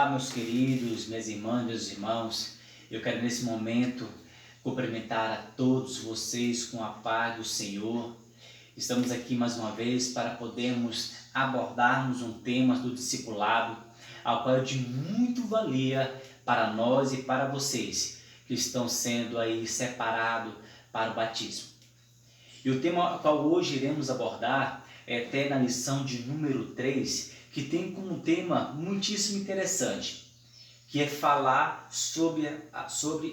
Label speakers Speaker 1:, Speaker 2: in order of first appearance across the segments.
Speaker 1: Olá, meus queridos, minhas irmãs, meus irmãos. Eu quero nesse momento cumprimentar a todos vocês com a paz do Senhor. Estamos aqui mais uma vez para podermos abordarmos um tema do discipulado, ao qual é de muito valia para nós e para vocês que estão sendo aí separados para o batismo. E o tema ao qual hoje iremos abordar é até na lição de número 3, que tem como tema muitíssimo interessante, que é falar sobre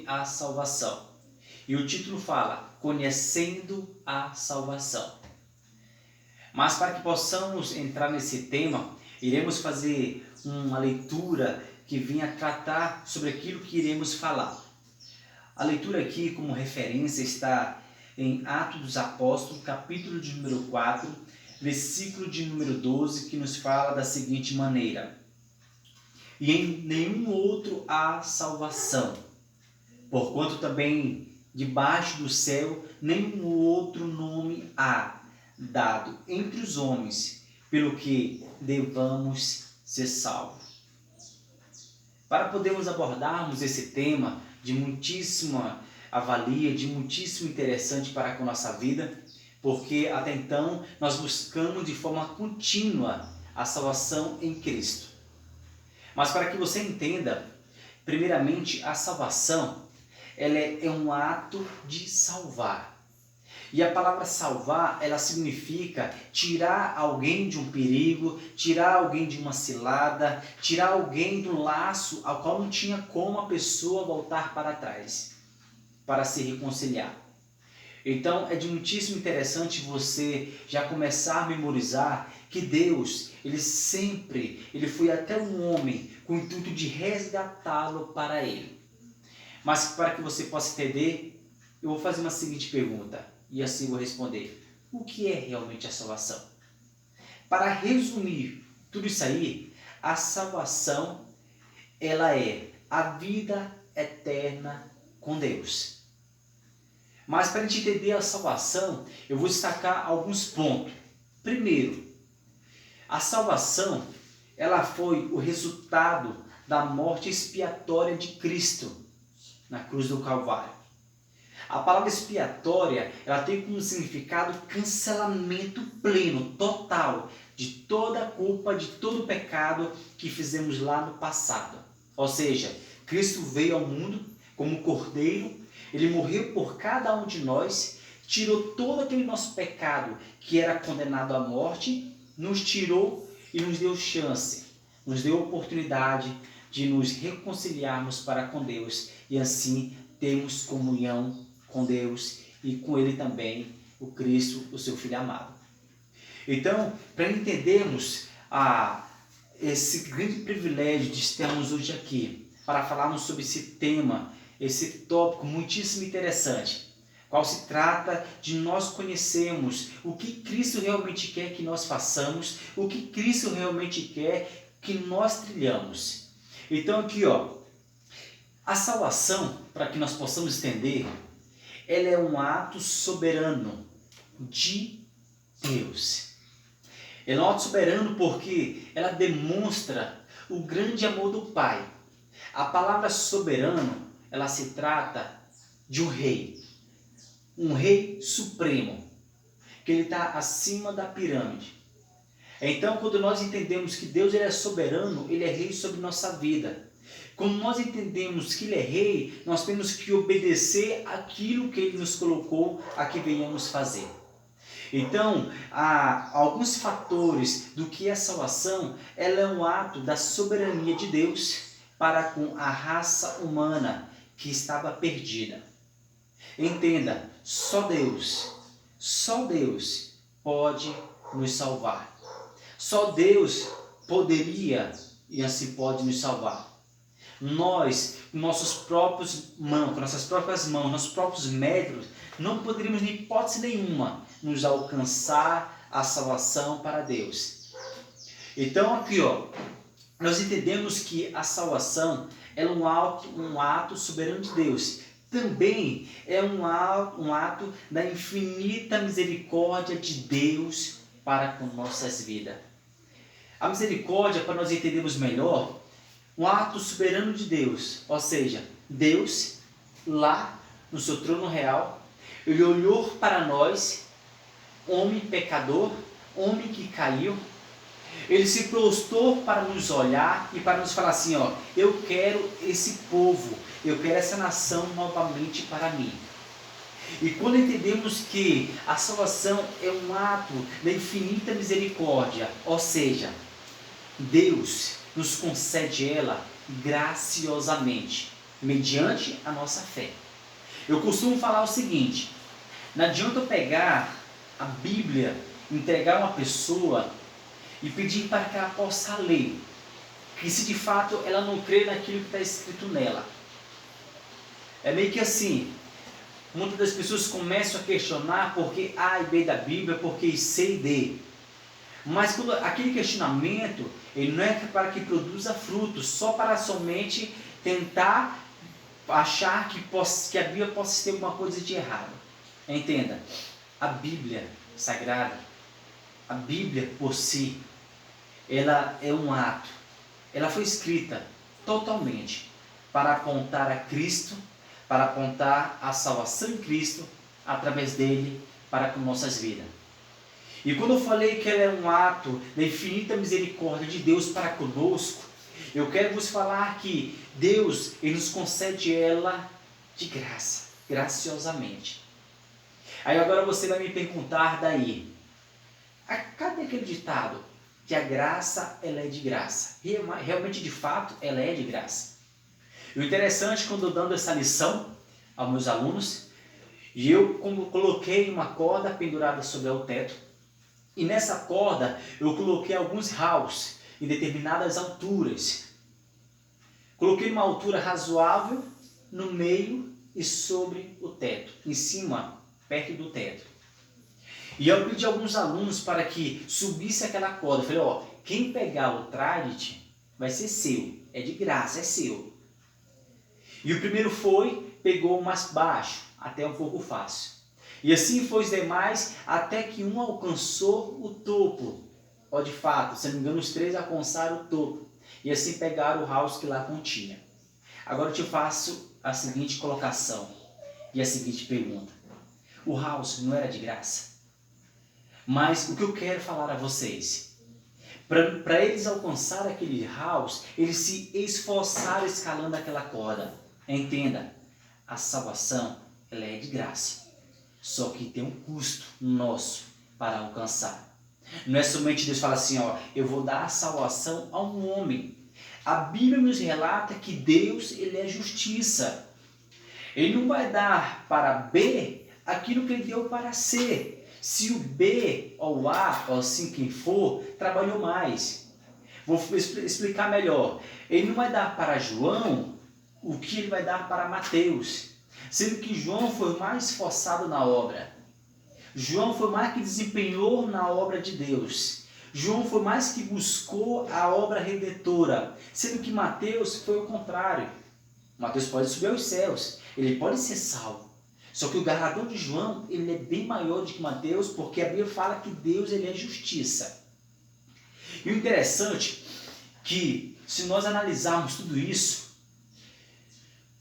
Speaker 1: a salvação. E o título fala, Conhecendo a Salvação. Mas para que possamos entrar nesse tema, iremos fazer uma leitura que venha tratar sobre aquilo que iremos falar. A leitura aqui como referência está em Atos dos Apóstolos, capítulo de número 4, versículo de número 12, que nos fala da seguinte maneira: E em nenhum outro há salvação, porquanto também debaixo do céu nenhum outro nome há dado entre os homens, pelo que devamos ser salvos. Para podermos abordarmos esse tema de muitíssima avalia, de muitíssimo interessante para com a nossa vida, porque até então nós buscamos de forma contínua a salvação em Cristo. Mas para que você entenda, primeiramente a salvação ela é um ato de salvar. E a palavra salvar, ela significa tirar alguém de um perigo, tirar alguém de uma cilada, tirar alguém do laço ao qual não tinha como a pessoa voltar para trás, para se reconciliar. Então é de muitíssimo interessante você já começar a memorizar que Deus, ele foi até um homem com o intuito de resgatá-lo para ele. Mas para que você possa entender, eu vou fazer uma seguinte pergunta e assim vou responder. O que é realmente a salvação? Para resumir tudo isso aí, a salvação ela é a vida eterna com Deus. Mas para a gente entender a salvação, eu vou destacar alguns pontos. Primeiro, a salvação, ela foi o resultado da morte expiatória de Cristo na cruz do Calvário. A palavra expiatória, ela tem como significado cancelamento pleno, total, de toda a culpa, de todo o pecado que fizemos lá no passado. Ou seja, Cristo veio ao mundo como cordeiro, ele morreu por cada um de nós, tirou todo aquele nosso pecado que era condenado à morte, nos tirou e nos deu chance, nos deu oportunidade de nos reconciliarmos para com Deus e assim termos comunhão com Deus e com Ele também, o Cristo, o seu Filho amado. Então, para entendermos esse grande privilégio de estarmos hoje aqui, para falarmos sobre esse tema, esse tópico muitíssimo interessante, qual se trata de nós conhecermos o que Cristo realmente quer que nós façamos, o que Cristo realmente quer que nós trilhamos. Então aqui, a salvação, para que nós possamos entender, ela é um ato soberano de Deus. Ela é um ato soberano porque ela demonstra o grande amor do Pai. A palavra soberano, ela se trata de um rei supremo, que ele está acima da pirâmide. Então, quando nós entendemos que Deus ele é soberano, ele é rei sobre nossa vida. Quando nós entendemos que ele é rei, nós temos que obedecer aquilo que ele nos colocou a que venhamos fazer. Então, há alguns fatores do que é salvação, ela é um ato da soberania de Deus para com a raça humana que estava perdida. Entenda, só Deus pode nos salvar. Só Deus poderia e assim pode nos salvar. Nós, com nossas próprias mãos, nossos próprios métodos, não poderíamos, em hipótese nenhuma, nos alcançar a salvação para Deus. Então aqui, nós entendemos que a salvação é um ato soberano de Deus. Também é um ato da infinita misericórdia de Deus para com nossas vidas. A misericórdia, para nós entendermos melhor, um ato soberano de Deus, ou seja, Deus lá no seu trono real, ele olhou para nós, homem pecador, homem que caiu, ele se prostrou para nos olhar e para nos falar assim, ó, eu quero esse povo, eu quero essa nação novamente para mim. E quando entendemos que a salvação é um ato da infinita misericórdia, ou seja, Deus nos concede ela graciosamente, mediante a nossa fé. Eu costumo falar o seguinte, não adianta eu pegar a Bíblia, entregar uma pessoa e pedir para que ela possa ler, que se de fato ela não crê naquilo que está escrito nela. É meio que assim, muitas das pessoas começam a questionar porque A e B da Bíblia, porque C e D. Mas quando aquele questionamento, ele não é para que produza frutos, só para somente tentar achar que a Bíblia possa ter alguma coisa de errado. Entenda, a Bíblia Sagrada, a Bíblia por si, ela é um ato, ela foi escrita totalmente para apontar a Cristo, para apontar a salvação em Cristo, através dele, para com nossas vidas. E quando eu falei que ela é um ato da infinita misericórdia de Deus para conosco, eu quero vos falar que Deus, ele nos concede ela de graça, graciosamente. Aí agora você vai me perguntar daí, cadê aquele ditado? Que a graça, ela é de graça. E realmente, de fato, ela é de graça. E o interessante, quando eu dando essa lição aos meus alunos, e eu coloquei uma corda pendurada sobre o teto, e nessa corda eu coloquei alguns raus em determinadas alturas. Coloquei uma altura razoável no meio e sobre o teto, em cima, perto do teto. E eu pedi a alguns alunos para que subisse aquela corda. Eu falei, ó, quem pegar o trident vai ser seu, é de graça, é seu. E o primeiro foi, pegou o mais baixo, até um pouco fácil. E assim foi os demais, até que um alcançou o topo. Ó, de fato, se não me engano, os 3 alcançaram o topo. E assim pegaram o house que lá continha. Agora eu te faço a seguinte colocação e a seguinte pergunta. O house não era de graça? Mas o que eu quero falar a vocês, para eles alcançar aquele house, eles se esforçaram escalando aquela corda. Entenda, a salvação, ela é de graça, só que tem um custo nosso para alcançar. Não é somente Deus falar assim, ó, eu vou dar a salvação a um homem. A Bíblia nos relata que Deus, ele é justiça. Ele não vai dar para B aquilo que ele deu para C. Se o B ou o A, ou assim quem for, trabalhou mais. Vou explicar melhor. Ele não vai dar para João o que ele vai dar para Mateus. Sendo que João foi mais esforçado na obra. João foi mais que desempenhou na obra de Deus. João foi mais que buscou a obra redentora. Sendo que Mateus foi o contrário. Mateus pode subir aos céus. Ele pode ser salvo. Só que o galardão de João, ele é bem maior do que Mateus, porque a Bíblia fala que Deus, ele é justiça. E o interessante é que, se nós analisarmos tudo isso,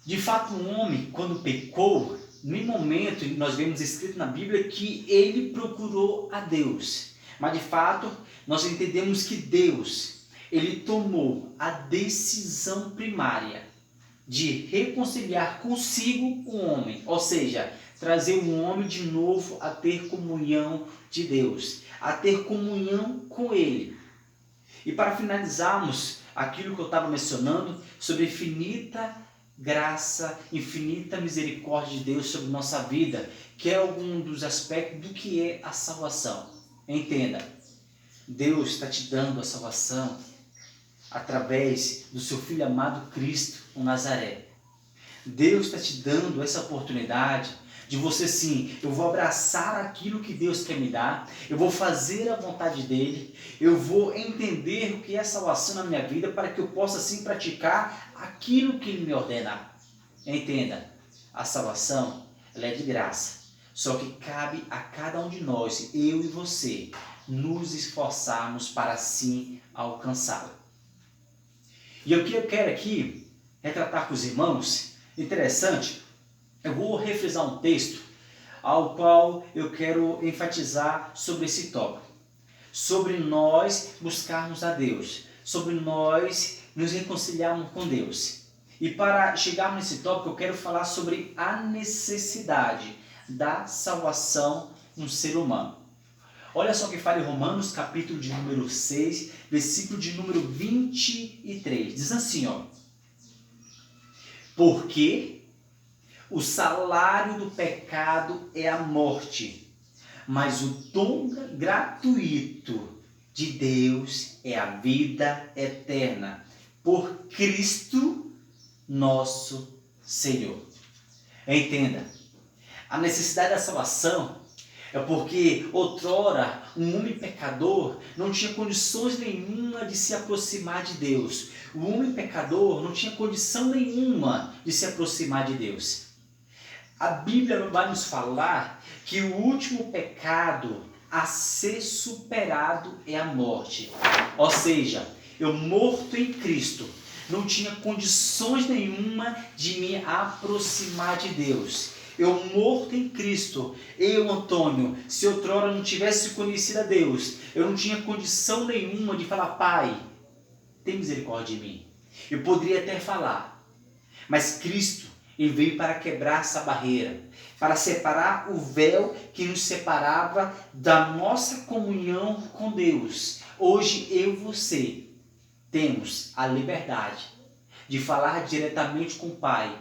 Speaker 1: de fato um homem, quando pecou, em momento nós vemos escrito na Bíblia que ele procurou a Deus. Mas de fato, nós entendemos que Deus, ele tomou a decisão primária de reconciliar consigo o homem, ou seja, trazer o homem de novo a ter comunhão de Deus, a ter comunhão com Ele. E para finalizarmos aquilo que eu estava mencionando sobre infinita graça, infinita misericórdia de Deus sobre nossa vida, que é algum dos aspectos do que é a salvação. Entenda, Deus está te dando a salvação através do seu Filho amado Cristo, o Nazaré. Deus está te dando essa oportunidade de você sim, eu vou abraçar aquilo que Deus quer me dar, eu vou fazer a vontade dEle, eu vou entender o que é salvação na minha vida para que eu possa sim praticar aquilo que Ele me ordenar. Entenda, a salvação, ela é de graça, só que cabe a cada um de nós, eu e você, nos esforçarmos para sim alcançá-la. E o que eu quero aqui retratar com os irmãos, interessante, eu vou refrisar um texto ao qual eu quero enfatizar sobre esse tópico. Sobre nós buscarmos a Deus, sobre nós nos reconciliarmos com Deus. E para chegar nesse tópico, eu quero falar sobre a necessidade da salvação no ser humano. Olha só o que fala em Romanos, capítulo de número 6, versículo de número 23. Diz assim, ó: porque o salário do pecado é a morte, mas o dom gratuito de Deus é a vida eterna, por Cristo nosso Senhor. Entenda, a necessidade da salvação é porque outrora um homem pecador não tinha condições nenhuma de se aproximar de Deus. O homem pecador não tinha condição nenhuma de se aproximar de Deus. A Bíblia vai nos falar que o último pecado a ser superado é a morte. Ou seja, eu morto em Cristo, não tinha condições nenhuma de me aproximar de Deus. Eu morto em Cristo, eu, Antônio, se outrora não tivesse conhecido a Deus, eu não tinha condição nenhuma de falar: Pai, tem misericórdia de mim. Eu poderia até falar, mas Cristo, Ele veio para quebrar essa barreira, para separar o véu que nos separava da nossa comunhão com Deus. Hoje eu e você temos a liberdade de falar diretamente com o Pai.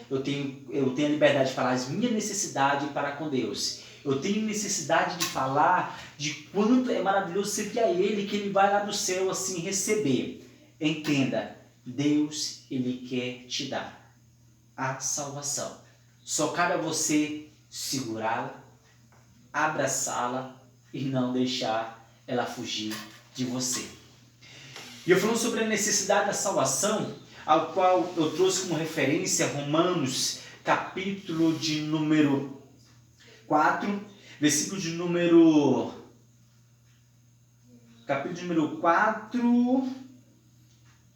Speaker 1: Eu tenho a liberdade de falar as minhas necessidades para com Deus. Eu tenho necessidade de falar de quanto é maravilhoso servir a Ele, que Ele vai lá do céu assim receber. Entenda, Deus, Ele quer te dar a salvação. Só cabe a você segurá-la, abraçá-la e não deixar ela fugir de você. E eu falando sobre a necessidade da salvação, ao qual eu trouxe como referência Romanos, capítulo de número 4, versículo de número... Capítulo de número 4,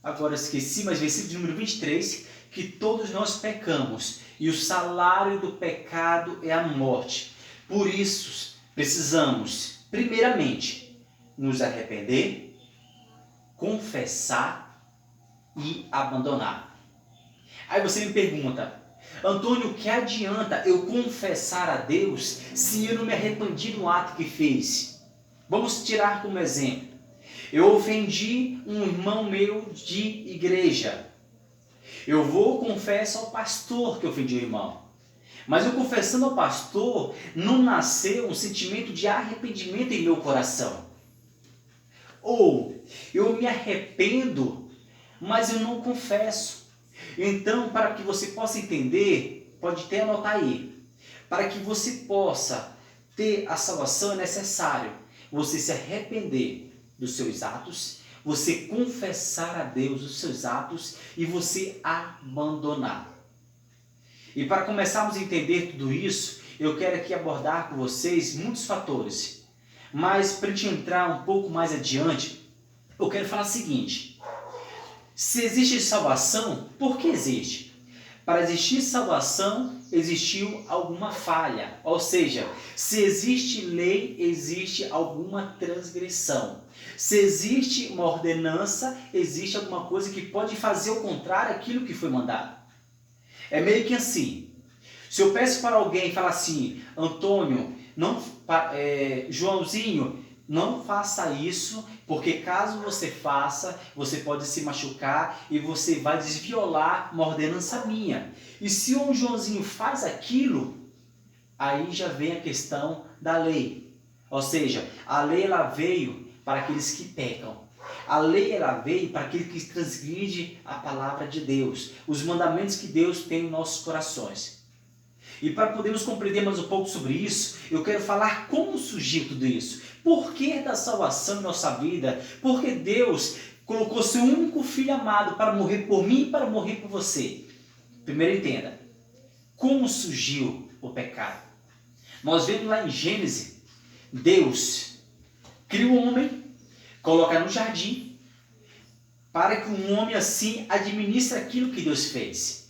Speaker 1: agora esqueci, mas versículo de número 23, que todos nós pecamos e o salário do pecado é a morte. Por isso, precisamos, primeiramente, nos arrepender, confessar e abandonar. Aí você me pergunta: Antônio, o que adianta eu confessar a Deus se eu não me arrependi do ato que fiz? Vamos tirar como exemplo. Eu ofendi um irmão meu de igreja. Eu confesso ao pastor que eu ofendi o irmão. Mas eu confessando ao pastor, não nasceu um sentimento de arrependimento em meu coração. Ou eu me arrependo, mas eu não confesso. Então, para que você possa entender, pode até anotar aí. Para que você possa ter a salvação, é necessário você se arrepender dos seus atos, você confessar a Deus os seus atos e você abandonar. E para começarmos a entender tudo isso, eu quero aqui abordar com vocês muitos fatores. Mas para a gente entrar um pouco mais adiante, eu quero falar o seguinte: se existe salvação, por que existe? Para existir salvação, existiu alguma falha. Ou seja, se existe lei, existe alguma transgressão. Se existe uma ordenança, existe alguma coisa que pode fazer o contrário daquilo que foi mandado. É meio que assim. Se eu peço para alguém e falar assim: Antônio, Joãozinho, não faça isso, porque caso você faça, você pode se machucar e você vai desviolar uma ordenança minha. E se o Joãozinho faz aquilo, aí já vem a questão da lei. Ou seja, a lei ela veio para aqueles que pecam. A lei ela veio para aquele que transgride a palavra de Deus, os mandamentos que Deus tem em nossos corações. E para podermos compreender mais um pouco sobre isso, eu quero falar como surgiu tudo isso. Por que da salvação em nossa vida? Porque Deus colocou seu único filho amado para morrer por mim e para morrer por você. Primeiro entenda, como surgiu o pecado? Nós vemos lá em Gênesis, Deus cria o homem, coloca no jardim, para que um homem assim administre aquilo que Deus fez.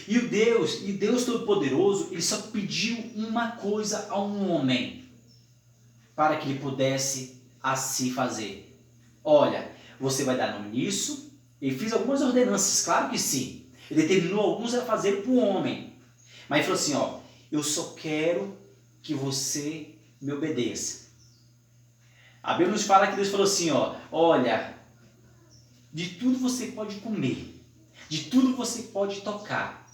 Speaker 1: E Deus Todo-Poderoso, ele só pediu uma coisa a um homem, para que ele pudesse assim fazer. Olha, você vai dar nome nisso. Ele fez algumas ordenanças, claro que sim. Ele determinou alguns a fazer para o homem. Mas ele falou assim, ó, eu só quero que você me obedeça. A Bíblia nos fala que Deus falou assim, ó, olha, de tudo você pode comer, de tudo você pode tocar,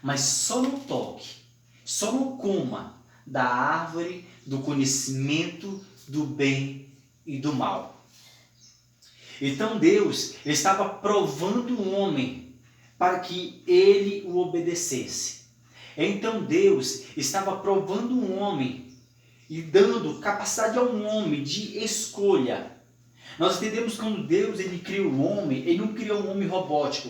Speaker 1: mas só não toque, só não coma da árvore do conhecimento do bem e do mal. Então Deus estava provando o homem para que ele o obedecesse. Então Deus estava provando o homem e dando capacidade ao homem de escolha. Nós entendemos que quando Deus ele criou o homem, ele não criou um homem robótico.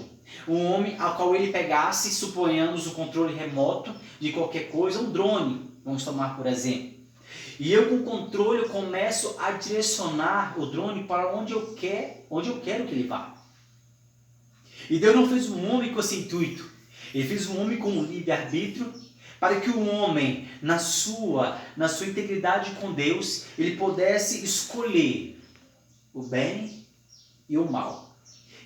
Speaker 1: Um homem ao qual ele pegasse, suponhamos o controle remoto de qualquer coisa, um drone, vamos tomar por exemplo. E eu com o controle eu começo a direcionar o drone para onde eu quero que ele vá. E Deus não fez um homem com esse intuito. Ele fez um homem com um livre-arbítrio para que o homem, na sua integridade com Deus, ele pudesse escolher o bem e o mal.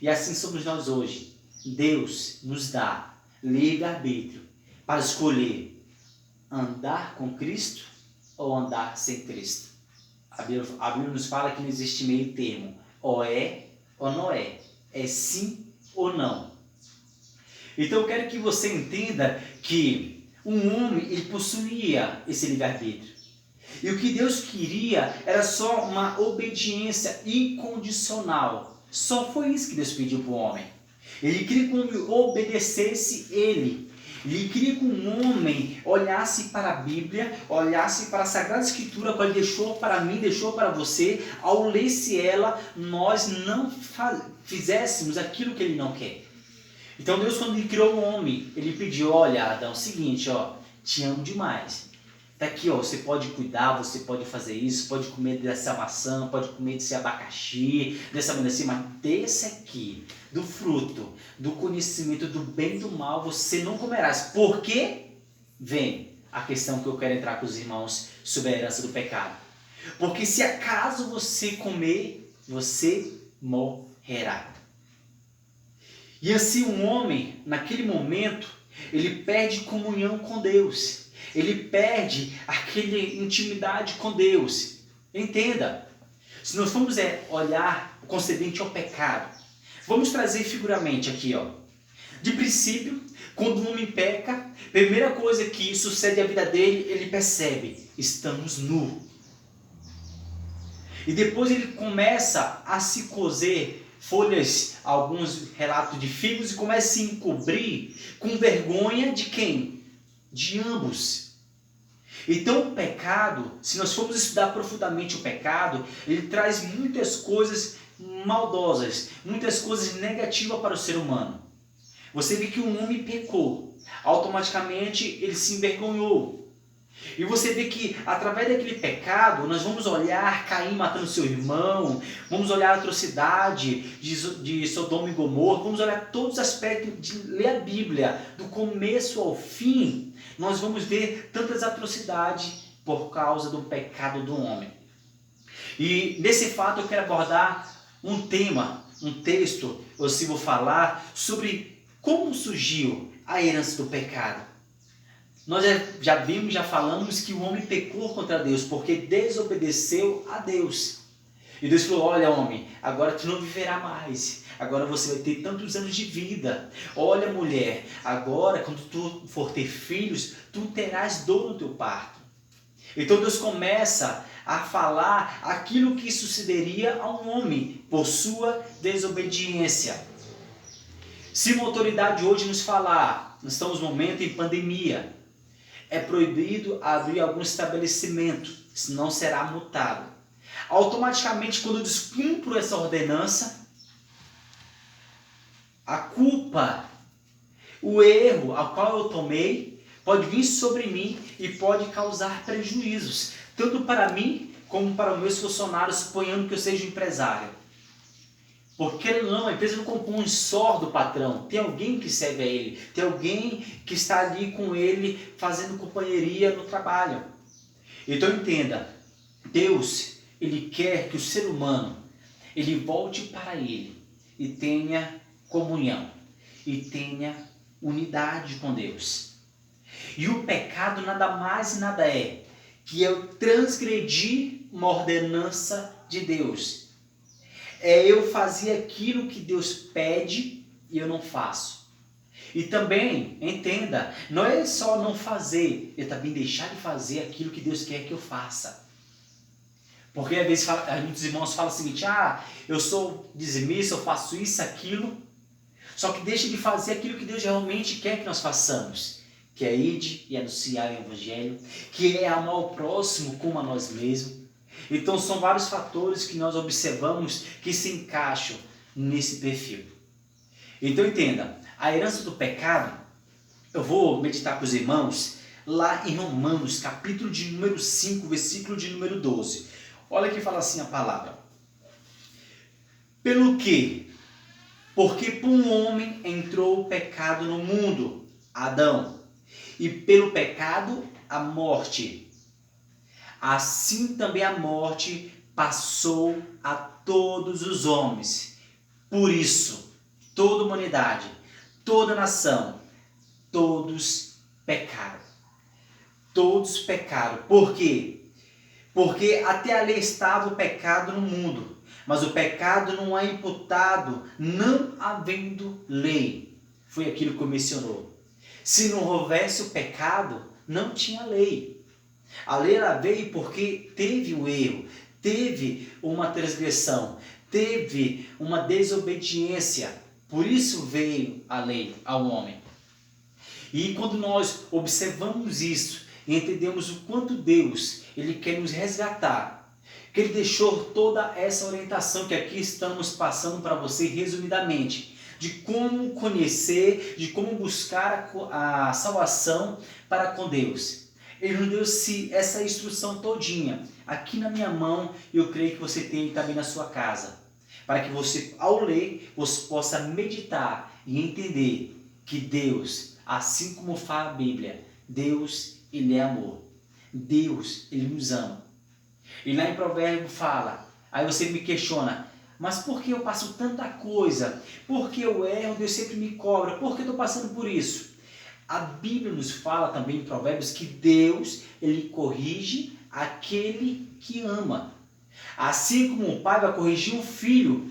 Speaker 1: E assim somos nós hoje. Deus nos dá livre-arbítrio para escolher andar com Cristo ou andar sem Cristo. A Bíblia nos fala que não existe meio termo. Ou é ou não é. É sim ou não. Então eu quero que você entenda que um homem ele possuía esse livre-arbítrio. E o que Deus queria era só uma obediência incondicional. Só foi isso que Deus pediu para o homem. Ele queria que o homem obedecesse ele. Ele queria que um homem olhasse para a Bíblia, olhasse para a Sagrada Escritura, que ele deixou para mim, deixou para você. Ao ler-se ela, nós não fizéssemos aquilo que ele não quer. Então Deus, quando ele criou o homem, ele pediu, olha Adão, seguinte, ó, te amo demais. Tá aqui, ó, você pode cuidar, você pode fazer isso, pode comer dessa maçã, pode comer desse abacaxi, dessa maneira assim, mas desse aqui, do fruto, do conhecimento do bem e do mal, você não comerás. Por quê? Vem a questão que eu quero entrar com os irmãos sobre a herança do pecado. Porque se acaso você comer, você morrerá. E assim um homem, naquele momento, ele perde comunhão com Deus. Ele perde aquela intimidade com Deus. Entenda, se nós formos olhar o concedente ao pecado, vamos trazer figuramente aqui, ó. De princípio, quando o homem peca, primeira coisa que sucede à vida dele, ele percebe, estamos nus. E depois ele começa a se coser folhas, alguns relatos de figos, e começa a se encobrir com vergonha de quem? De ambos. Então o pecado, se nós formos estudar profundamente o pecado, ele traz muitas coisas maldosas, muitas coisas negativas para o ser humano. Você vê que um homem pecou, automaticamente ele se envergonhou. E você vê que através daquele pecado, nós vamos olhar Caim matando seu irmão, vamos olhar a atrocidade de Sodoma e Gomorra, vamos olhar todos os aspectos de ler a Bíblia, do começo ao fim, nós vamos ver tantas atrocidades por causa do pecado do homem. E nesse fato eu quero abordar um tema, um texto, eu vou falar sobre como surgiu a herança do pecado. Nós já falamos que o homem pecou contra Deus, porque desobedeceu a Deus. E Deus falou, olha homem, agora tu não viverá mais. Agora você vai ter tantos anos de vida. Olha mulher, agora quando tu for ter filhos, tu terás dor no teu parto. Então Deus começa a falar aquilo que sucederia a um homem por sua desobediência. Se uma autoridade hoje nos falar, nós estamos num momento em pandemia, é proibido abrir algum estabelecimento, senão será multado. Automaticamente, quando eu descumpro essa ordenança, a culpa, o erro ao qual eu tomei, pode vir sobre mim e pode causar prejuízos, tanto para mim como para os meus funcionários, suponhando que eu seja empresário. Porque, querendo ou não, a empresa não compõe só do patrão. Tem alguém que serve a ele. Tem alguém que está ali com ele fazendo companheiria no trabalho. Então entenda, Deus, Ele quer que o ser humano, ele volte para Ele e tenha comunhão. E tenha unidade com Deus. E o pecado nada mais e nada é que eu transgredir uma ordenança de Deus. É eu fazer aquilo que Deus pede e eu não faço. E também, entenda, não é só não fazer, é também deixar de fazer aquilo que Deus quer que eu faça. Porque às vezes muitos irmãos falam o seguinte, eu sou dizimista, eu faço isso, aquilo, só que deixa de fazer aquilo que Deus realmente quer que nós façamos, que é ir e anunciar o Evangelho, que é amar o próximo como a nós mesmos. Então são vários fatores que nós observamos que se encaixam nesse perfil. Então entenda, a herança do pecado, eu vou meditar com os irmãos lá em Romanos, capítulo de número 5, versículo de número 12. Olha que fala assim a palavra. Pelo que? Porque por um homem entrou o pecado no mundo, Adão, e pelo pecado a morte. Assim também a morte passou a todos os homens. Por isso, toda a humanidade, toda a nação, todos pecaram. Todos pecaram. Por quê? Porque até a lei estava o pecado no mundo, mas o pecado não é imputado não havendo lei. Foi aquilo que mencionou. Se não houvesse o pecado, não tinha lei. A lei ela veio porque teve um erro, teve uma transgressão, teve uma desobediência. Por isso veio a lei ao homem. E quando nós observamos isso e entendemos o quanto Deus ele quer nos resgatar, que Ele deixou toda essa orientação que aqui estamos passando para você resumidamente, de como conhecer, de como buscar a salvação para com Deus. Ele nos deu essa instrução todinha. Aqui na minha mão, eu creio que você tem também na sua casa. Para que você, ao ler, você possa meditar e entender que Deus, assim como fala a Bíblia, Deus, Ele é amor. Deus, Ele nos ama. E lá em Provérbios fala, aí você me questiona, mas por que eu passo tanta coisa? Por que eu erro, Deus sempre me cobra? Por que eu estou passando por isso? A Bíblia nos fala também em Provérbios que Deus, Ele corrige aquele que ama. Assim como o pai vai corrigir o filho,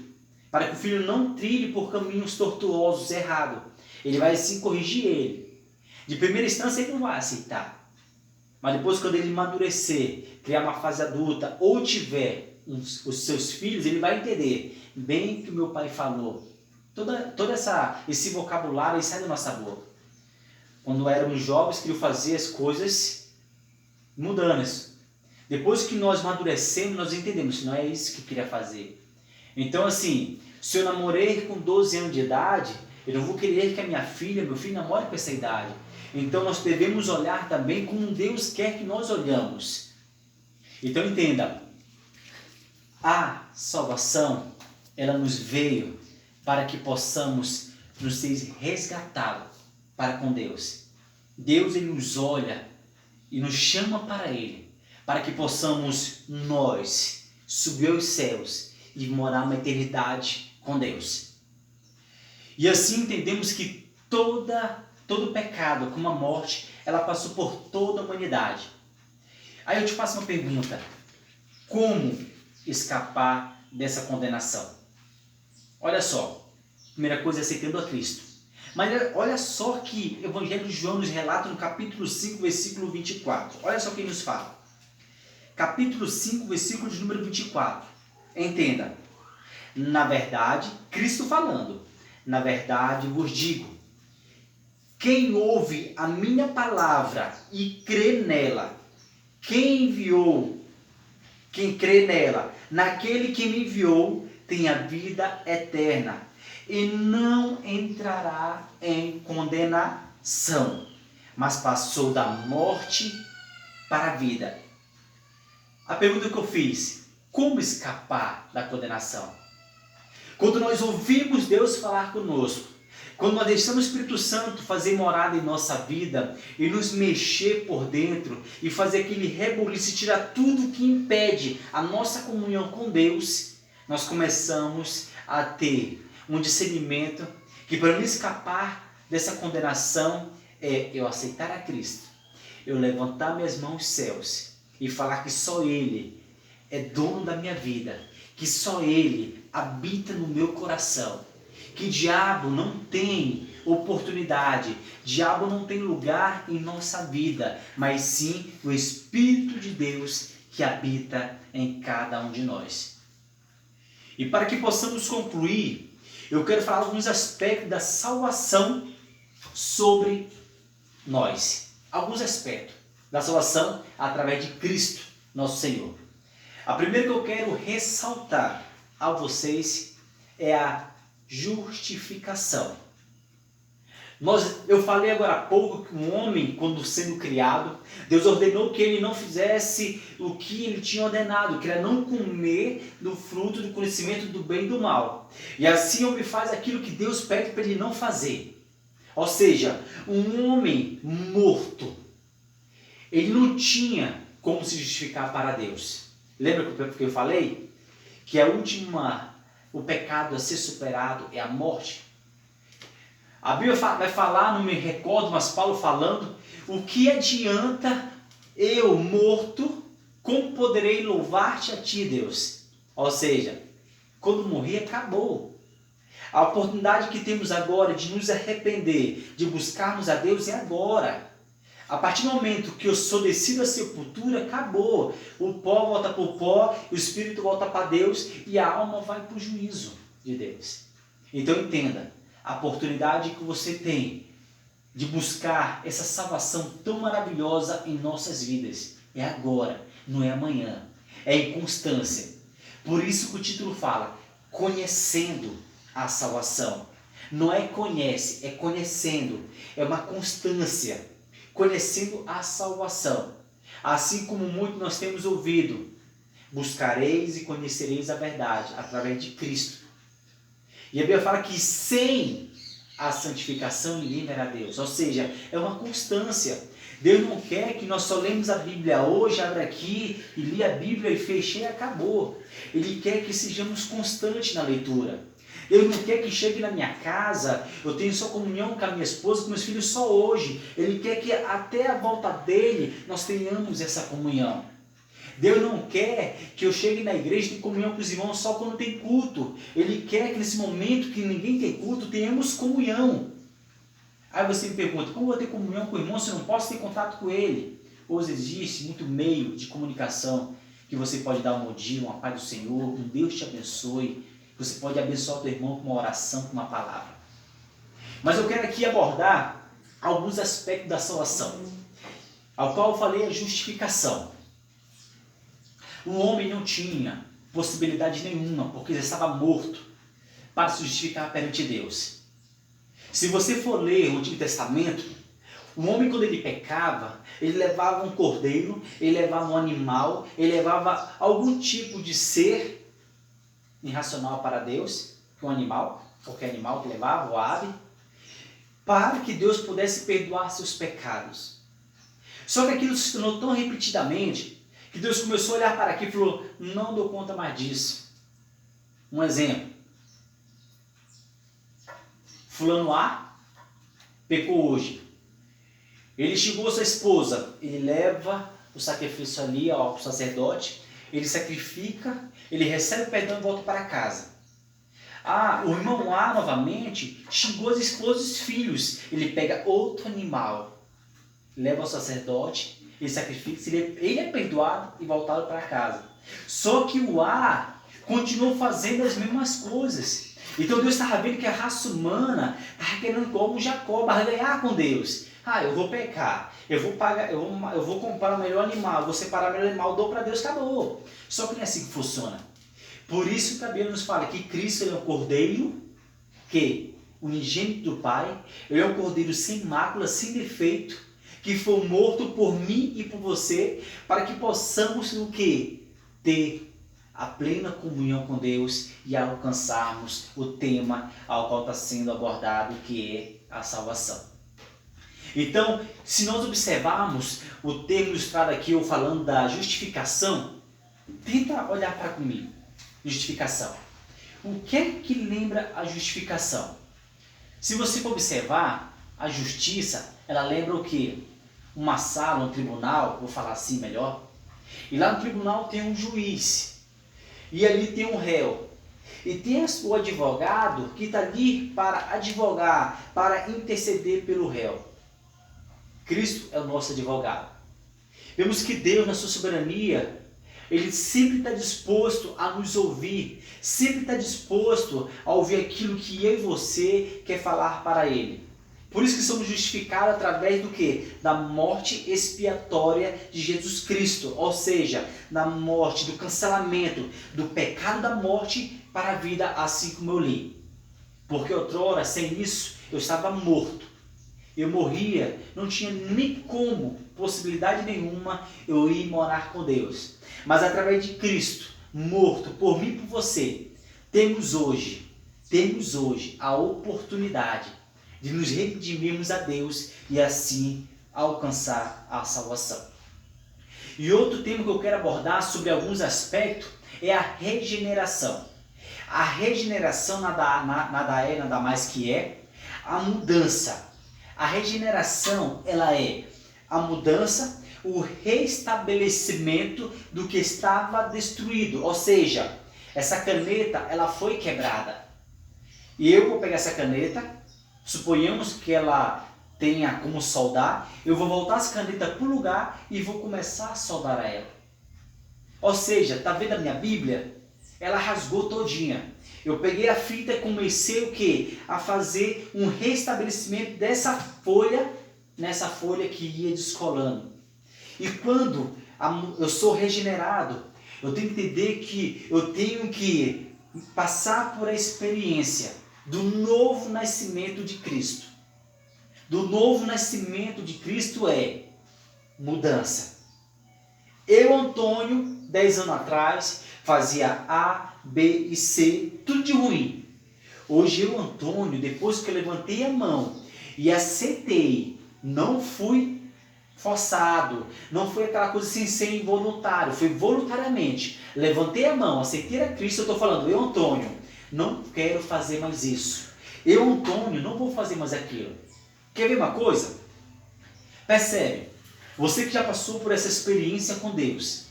Speaker 1: para que o filho não trilhe por caminhos tortuosos, errados. Ele vai sim corrigir ele. De primeira instância ele não vai aceitar. Mas depois quando ele amadurecer, criar uma fase adulta, ou tiver os seus filhos, ele vai entender bem o que o meu pai falou. Todo esse vocabulário sai da nossa boca. Quando éramos jovens, queriam fazer as coisas mundanas. Depois que nós amadurecemos, nós entendemos que não é isso que eu queria fazer. Então assim, se eu namorei com 12 anos de idade, eu não vou querer que a minha filha, meu filho namore com essa idade. Então nós devemos olhar também como Deus quer que nós olhamos. Então entenda, a salvação, ela nos veio para que possamos nos ser resgatados para com Deus. Deus ele nos olha e nos chama para Ele, para que possamos nós subir aos céus e morar uma eternidade com Deus. E assim entendemos que todo pecado, como a morte, ela passou por toda a humanidade. Aí eu te faço uma pergunta, como escapar dessa condenação? Olha só, primeira coisa é aceitando a Cristo. Mas olha só que o Evangelho de João nos relata no capítulo 5, versículo 24. Olha só o que ele nos fala. Capítulo 5, versículo de número 24. Entenda. Na verdade, Cristo falando, na verdade vos digo, quem ouve a minha palavra e crê nela, quem crê nela, naquele que me enviou, tem a vida eterna e não entrará em condenação, mas passou da morte para a vida. A pergunta que eu fiz, como escapar da condenação? Quando nós ouvimos Deus falar conosco, quando nós deixamos o Espírito Santo fazer morada em nossa vida e nos mexer por dentro e fazer aquele rebuliço e tirar tudo que impede a nossa comunhão com Deus, nós começamos a ter um discernimento que, para não escapar dessa condenação, é eu aceitar a Cristo, eu levantar minhas mãos aos céus e falar que só Ele é dono da minha vida, que só Ele habita no meu coração, que diabo não tem oportunidade, diabo não tem lugar em nossa vida, mas sim o Espírito de Deus que habita em cada um de nós. E para que possamos concluir, eu quero falar alguns aspectos da salvação sobre nós. Alguns aspectos da salvação através de Cristo, nosso Senhor. A primeira que eu quero ressaltar a vocês é a justificação. Eu falei agora há pouco que um homem, quando sendo criado, Deus ordenou que ele não fizesse o que ele tinha ordenado, que era não comer do fruto do conhecimento do bem e do mal. E assim o homem faz aquilo que Deus pede para ele não fazer. Ou seja, um homem morto, ele não tinha como se justificar para Deus. Lembra que eu falei? Que o pecado a ser superado é a morte. A Bíblia vai falar, não me recordo, mas Paulo falando, o que adianta eu morto, como poderei louvar-te a ti, Deus? Ou seja, quando morrer, acabou. A oportunidade que temos agora de nos arrepender, de buscarmos a Deus é agora. A partir do momento que eu sou descido à sepultura, acabou. O pó volta para o pó, o espírito volta para Deus e a alma vai para o juízo de Deus. Então entenda, a oportunidade que você tem de buscar essa salvação tão maravilhosa em nossas vidas é agora, não é amanhã. É em constância. Por isso que o título fala, conhecendo a salvação. Não é conhece, é conhecendo. É uma constância. Conhecendo a salvação. Assim como muito nós temos ouvido, buscareis e conhecereis a verdade através de Cristo. E a Bíblia fala que sem a santificação ninguém verá Deus. Ou seja, é uma constância. Deus não quer que nós só lemos a Bíblia hoje, abre aqui e li a Bíblia e fechei e acabou. Ele quer que sejamos constantes na leitura. Ele não quer que chegue na minha casa, eu tenho só comunhão com a minha esposa, com meus filhos só hoje. Ele quer que até a volta dele nós tenhamos essa comunhão. Deus não quer que eu chegue na igreja e tenha comunhão com os irmãos só quando tem culto. Ele quer que nesse momento que ninguém tem culto, tenhamos comunhão. Aí você me pergunta, como eu vou ter comunhão com o irmão se eu não posso ter contato com ele? Hoje existe muito meio de comunicação que você pode dar um bom dia, uma paz do Senhor, um Deus te abençoe. Você pode abençoar o teu irmão com uma oração, com uma palavra. Mas eu quero aqui abordar alguns aspectos da salvação, ao qual eu falei a justificação. O homem não tinha possibilidade nenhuma, porque ele estava morto, para se justificar perante Deus. Se você for ler o Antigo Testamento, o homem quando ele pecava, ele levava um cordeiro, ele levava um animal, ele levava algum tipo de ser irracional para Deus, um animal, qualquer animal que levava, ou ave, para que Deus pudesse perdoar seus pecados. Só que aquilo se tornou tão repetidamente, que Deus começou a olhar para aqui e falou, não dou conta mais disso. Um exemplo, fulano A pecou hoje. Ele chegou a sua esposa, ele leva o sacrifício ali ao sacerdote, ele sacrifica, ele recebe o perdão e volta para casa. O irmão A novamente xingou as esposas e os filhos. Ele pega outro animal, leva ao sacerdote, ele sacrifica, ele é perdoado e voltado para casa. Só que o A continuou fazendo as mesmas coisas. Então Deus estava vendo que a raça humana estava querendo como Jacó barganhar com Deus. Eu vou pecar, eu vou comprar o melhor animal, vou separar o melhor animal, dou para Deus, acabou. Só que não é assim que funciona. Por isso que a Bíblia nos fala que Cristo ele é um cordeiro, unigênito do Pai, ele é um cordeiro sem mácula, sem defeito, que foi morto por mim e por você, para que possamos o quê? Ter a plena comunhão com Deus e a alcançarmos o tema ao qual está sendo abordado, que é a salvação. Então, se nós observarmos o termo ilustrado aqui, eu falando da justificação, tenta olhar para comigo. Justificação. O que é que lembra a justificação? Se você for observar, a justiça, ela lembra o quê? Uma sala, um tribunal, vou falar assim melhor. E lá no tribunal tem um juiz. E ali tem um réu. E tem o advogado que está ali para advogar, para interceder pelo réu. Cristo é o nosso advogado. Vemos que Deus, na sua soberania, Ele sempre está disposto a nos ouvir, sempre está disposto a ouvir aquilo que eu e você quer falar para Ele. Por isso que somos justificados através do quê? Da morte expiatória de Jesus Cristo, ou seja, da morte, do cancelamento, do pecado da morte para a vida, assim como eu li. Porque outrora, sem isso, eu estava morto. Eu morria, não tinha nem como, possibilidade nenhuma, eu ir morar com Deus. Mas através de Cristo, morto por mim e por você, temos hoje a oportunidade de nos redimirmos a Deus e assim alcançar a salvação. E outro tema que eu quero abordar sobre alguns aspectos é a regeneração. A regeneração nada mais que é a mudança. A regeneração, ela é a mudança, o restabelecimento do que estava destruído. Ou seja, essa caneta, ela foi quebrada. E eu vou pegar essa caneta, suponhamos que ela tenha como soldar, eu vou voltar essa caneta para o lugar e vou começar a soldar a ela. Ou seja, está vendo a minha Bíblia? Ela rasgou todinha. Eu peguei a fita e comecei o quê? A fazer um restabelecimento dessa folha, nessa folha que ia descolando. E quando eu sou regenerado, eu tenho que entender que eu tenho que passar por a experiência do novo nascimento de Cristo. Do novo nascimento de Cristo é mudança. Eu, Antônio, 10 anos atrás, fazia A, B e C, tudo de ruim. Hoje eu, Antônio, depois que eu levantei a mão e aceitei, não fui forçado, não foi aquela coisa sem ser involuntário, foi voluntariamente. Levantei a mão, aceitei a Cristo, eu estou falando, eu, Antônio, não quero fazer mais isso. Eu, Antônio, não vou fazer mais aquilo. Quer ver uma coisa? Percebe? Você que já passou por essa experiência com Deus.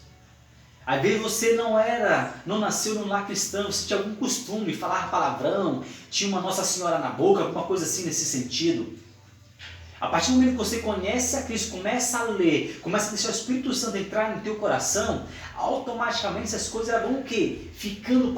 Speaker 1: Às vezes você não nasceu num lar cristão, você tinha algum costume, falar palavrão, tinha uma Nossa Senhora na boca, alguma coisa assim nesse sentido. A partir do momento que você conhece a Cristo, começa a ler, começa a deixar o Espírito Santo entrar no teu coração, automaticamente essas coisas vão o quê? Ficando